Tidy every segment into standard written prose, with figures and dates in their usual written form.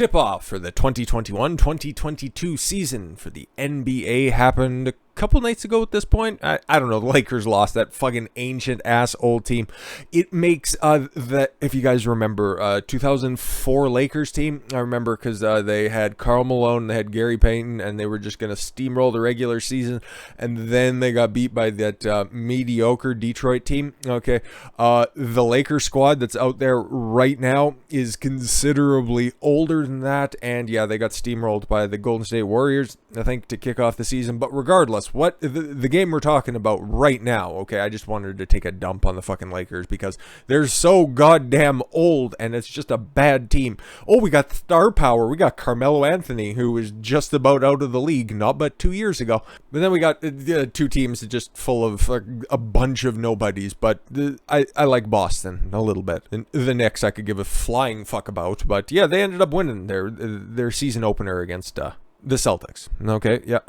Tip-off for the 2021-2022 season for the NBA happened a couple nights ago at this point. I don't know, the Lakers lost that fucking ancient-ass old team. It makes, if you guys remember, 2004 Lakers team, I remember because they had Karl Malone, they had Gary Payton, and they were just going to steamroll the regular season, and then they got beat by that mediocre Detroit team. Okay, the Lakers squad that's out there right now is considerably older than that, and yeah, they got steamrolled by the Golden State Warriors, I think, to kick off the season. But regardless, what the game we're talking about right now, okay, I just wanted to take a dump on the fucking Lakers because they're so goddamn old, and it's just a bad team. Oh, we got star power. We got Carmelo Anthony, who was just about out of the league not but 2 years ago. But then we got two teams just full of a bunch of nobodies. But I like Boston a little bit. And the Knicks I could give a flying fuck about. But yeah, they ended up winning their season opener against the Celtics. Okay, yeah,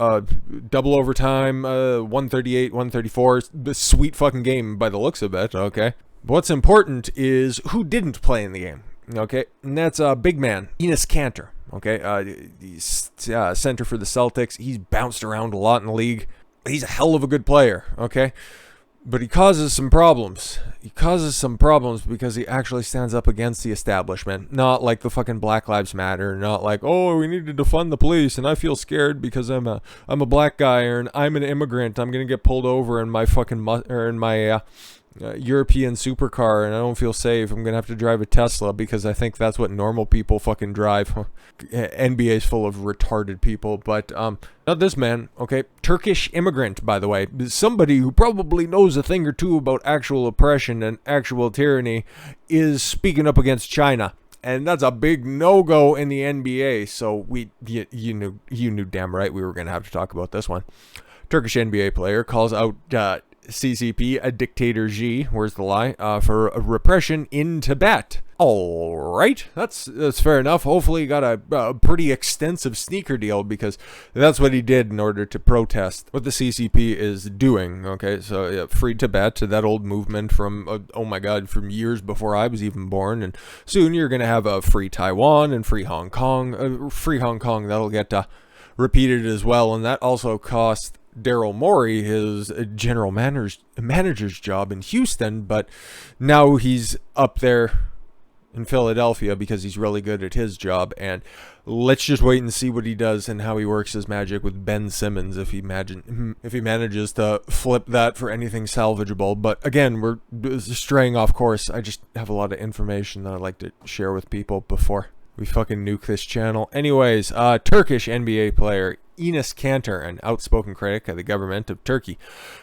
double overtime, 138, 134. Sweet fucking game by the looks of it. Okay, what's important is who didn't play in the game. Okay, and that's big man Enes Kanter. Okay, he's center for the Celtics. He's bounced around a lot in the league. He's a hell of a good player. Okay. But he causes some problems. He causes some problems because he actually stands up against the establishment. Not like the fucking Black Lives Matter. Not like, oh, we need to defund the police and I feel scared because I'm a black guy or I'm an immigrant. I'm gonna get pulled over in my fucking European supercar and I don't feel safe. I'm gonna have to drive a Tesla because I think that's what normal people fucking drive. NBA's full of retarded people, but not this man. Okay, Turkish immigrant, by the way, somebody who probably knows a thing or two about actual oppression and actual tyranny, is speaking up against China. And that's a big no-go in the NBA. So you knew damn right we were gonna have to talk about this one. Turkish NBA player calls out CCP, a Dictator Xi, where's the lie, for repression in Tibet. All right, that's fair enough. Hopefully he got a pretty extensive sneaker deal because that's what he did in order to protest what the CCP is doing. Okay, so yeah, free Tibet, that old movement from, oh my god, from years before I was even born. And soon you're going to have a free Taiwan and free Hong Kong. Free Hong Kong, that'll get repeated as well. And that also cost Daryl Morey his general manager's job in Houston, but now he's up there in Philadelphia because he's really good at his job. And let's just wait and see what he does and how he works his magic with Ben Simmons if he manages to flip that for anything salvageable. But again, we're straying off course. I just have a lot of information that I'd like to share with people before we fucking nuke this channel. Anyways, Turkish NBA player Enes Kanter, an outspoken critic of the government of Turkey,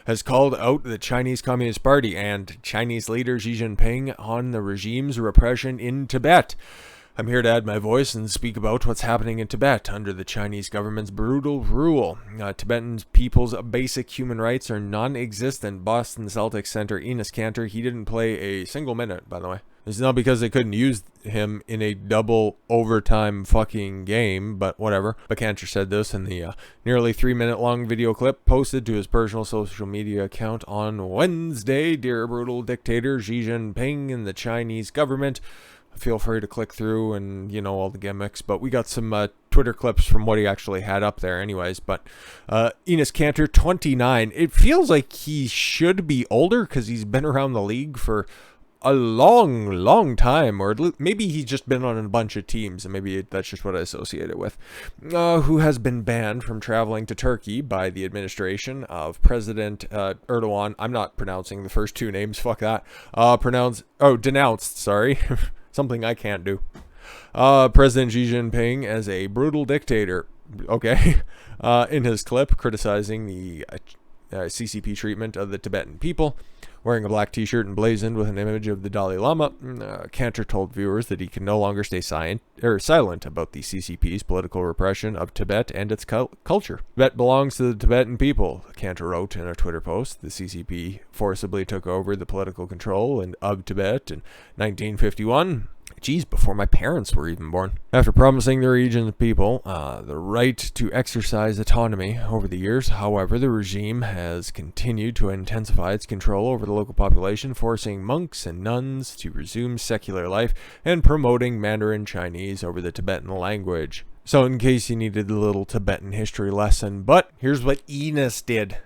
has called out the Chinese Communist Party and Chinese leader Xi Jinping on the regime's repression in Tibet. I'm here to add my voice and speak about what's happening in Tibet under the Chinese government's brutal rule. Tibetan people's basic human rights are non-existent. Boston Celtics center Enes Kanter, he didn't play a single minute, by the way. It's not because they couldn't use him in a double overtime fucking game, but whatever. But Kanter said this in the nearly 3-minute long video clip posted to his personal social media account on Wednesday. Dear brutal dictator Xi Jinping and the Chinese government. Feel free to click through and, you know, all the gimmicks. But we got some Twitter clips from what he actually had up there anyways. But Enes Kanter, 29. It feels like he should be older because he's been around the league for a long time, or maybe he's just been on a bunch of teams, and maybe that's just what I associate it with, who has been banned from traveling to Turkey by the administration of President Erdogan. I'm not pronouncing the first two names, fuck that. Denounced, sorry. Something I can't do. President Xi Jinping as a brutal dictator, okay, in his clip criticizing the CCP treatment of the Tibetan people. Wearing a black t-shirt emblazoned with an image of the Dalai Lama, Kanter told viewers that he can no longer stay silent about the CCP's political repression of Tibet and its culture. Tibet belongs to the Tibetan people, Kanter wrote in a Twitter post. The CCP forcibly took over the political control of Tibet in 1951. geez, before my parents were even born. After promising the region's people the right to exercise autonomy over the years, however, the regime has continued to intensify its control over the local population, forcing monks and nuns to resume secular life and promoting Mandarin Chinese over the Tibetan language. So in case you needed a little Tibetan history lesson, but here's what Enes did.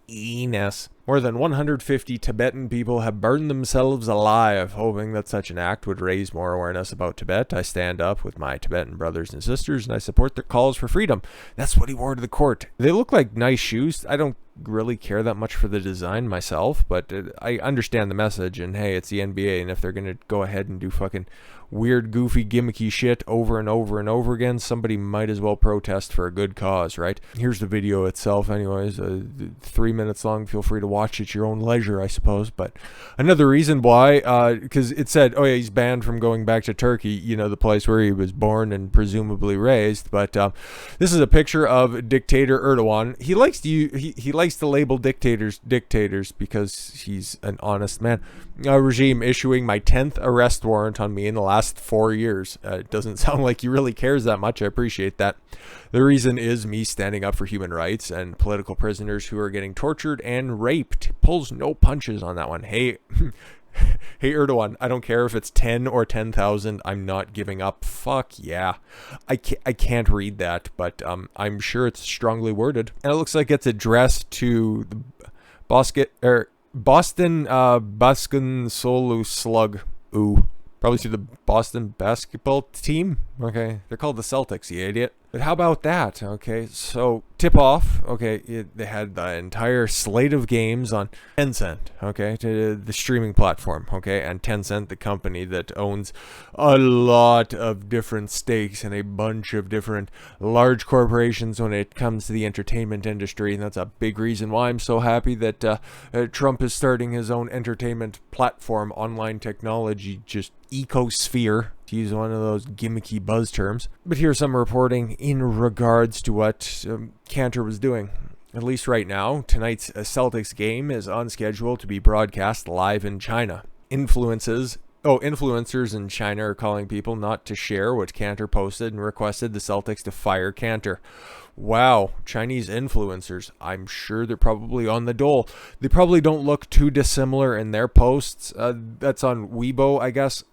Enes. More than 150 Tibetan people have burned themselves alive, hoping that such an act would raise more awareness about Tibet. I stand up with my Tibetan brothers and sisters, and I support their calls for freedom. That's what he wore to the court. They look like nice shoes. I don't really care that much for the design myself, but I understand the message, and hey, it's the NBA, and if they're going to go ahead and do fucking weird, goofy, gimmicky shit over and over and over again, somebody might as well protest for a good cause, right? Here's the video itself anyways, 3 minutes long. Feel free to watch at your own leisure, I suppose. But another reason why, because it said, oh yeah, he's banned from going back to Turkey, you know, the place where he was born and presumably raised. But this is a picture of Dictator Erdogan. He likes to he likes to label dictators because he's an honest man. A regime issuing my 10th arrest warrant on me in the last 4 years. It doesn't sound like he really cares that much. I appreciate that. The reason is me standing up for human rights and political prisoners who are getting tortured and raped. Pulls no punches on that one. Hey, hey Erdogan, I don't care if it's 10 or 10,000. I'm not giving up. Fuck yeah. I can't read that, but I'm sure it's strongly worded. And it looks like it's addressed to the Boston Solu Slug. Ooh. Probably to the Boston basketball team. Okay. They're called the Celtics, you idiot. But how about that? Okay. So tip off. Okay. They had the entire slate of games on Tencent. Okay. To the streaming platform. Okay. And Tencent, the company that owns a lot of different stakes and a bunch of different large corporations when it comes to the entertainment industry. And that's a big reason why I'm so happy that Trump is starting his own entertainment platform, online technology, just ecosphere, to use one of those gimmicky buzz terms. But here's some reporting in regards to what Kanter was doing. At least right now, tonight's Celtics game is on schedule to be broadcast live in China. Influencers in China are calling people not to share what Kanter posted and requested the Celtics to fire Kanter. Wow, Chinese influencers. I'm sure they're probably on the dole. They probably don't look too dissimilar in their posts. That's on Weibo, I guess.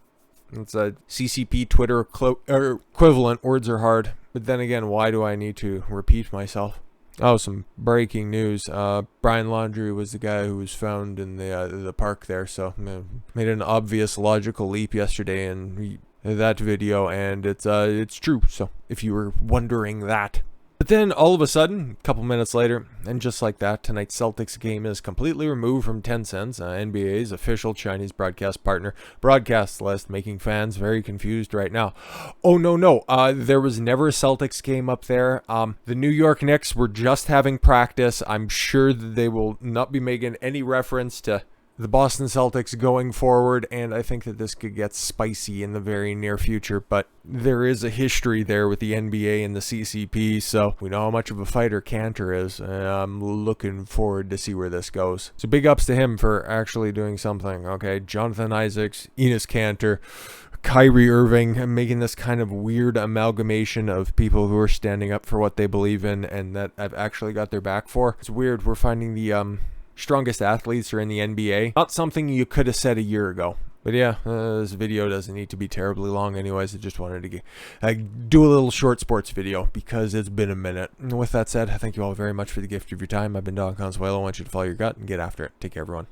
It's a CCP Twitter equivalent. Words are hard. But then again, why do I need to repeat myself? Oh, some breaking news. Brian Laundrie was the guy who was found in the park there. So made an obvious logical leap yesterday in that video, and it's true. So if you were wondering that. But then all of a sudden, a couple minutes later, and just like that, tonight's Celtics game is completely removed from Tencent, NBA's official Chinese broadcast partner, broadcast list, making fans very confused right now. Oh, no. There was never a Celtics game up there. The New York Knicks were just having practice. I'm sure that they will not be making any reference to the Boston Celtics going forward, and I think that this could get spicy in the very near future, but there is a history there with the NBA and the CCP, so we know how much of a fighter Kanter is, and I'm looking forward to see where this goes. So big ups to him for actually doing something, okay? Jonathan Isaacs, Enes Kanter, Kyrie Irving, making this kind of weird amalgamation of people who are standing up for what they believe in and that I've actually got their back for. It's weird, we're finding the strongest athletes are in the NBA. Not something you could have said a year ago. But yeah, this video doesn't need to be terribly long anyways. I just wanted to do a little short sports video because it's been a minute. And with that said, thank you all very much for the gift of your time. I've been Don Consuelo. I want you to follow your gut and get after it. Take care, everyone.